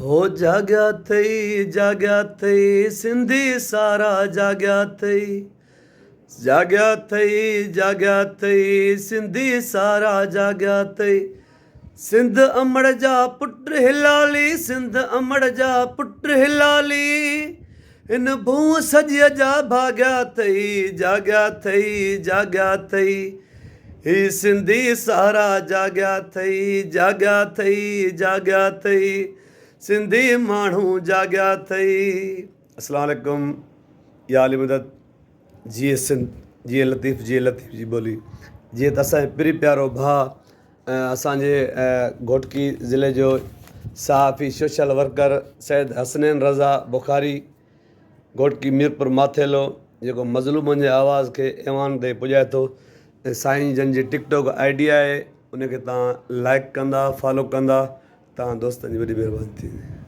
हो जाॻिया अथई सिंधी सारा जाॻिया अथई सिंधी सारा जाॻिया अथई सिंध अमड़ जा पुट हिलाली सिंध अमड़ जा पुट हिलाली हिन भूं सॼीअ जा भाॻिया अथई जाॻिया अथई ही सिंधी सारा जाॻिया अथई सिंधी माण्हू जाॻिया अथई। अस्सलाम वालेकुम। या अली मदद जीअं सिंध जीअं लतीफ़ जी ॿोली जीअं त असांजे पिरी प्यारो भाउ असांजे घोटकी ज़िले जो सहाफ़ी सोशल वर्कर सैयद हसनैन रज़ा बुखारी घोटकी मीरपुर माथेलो जेको मज़लूमनि जे आवाज़ खे ऐवान ते पुॼाए थो ऐं साईं जन जी टिकटॉक ID आहे उनखे तव्हां लाइक कंदा फॉलो कंदा तव्हां दोस्तनि जी वॾी महिरबानी थींदी।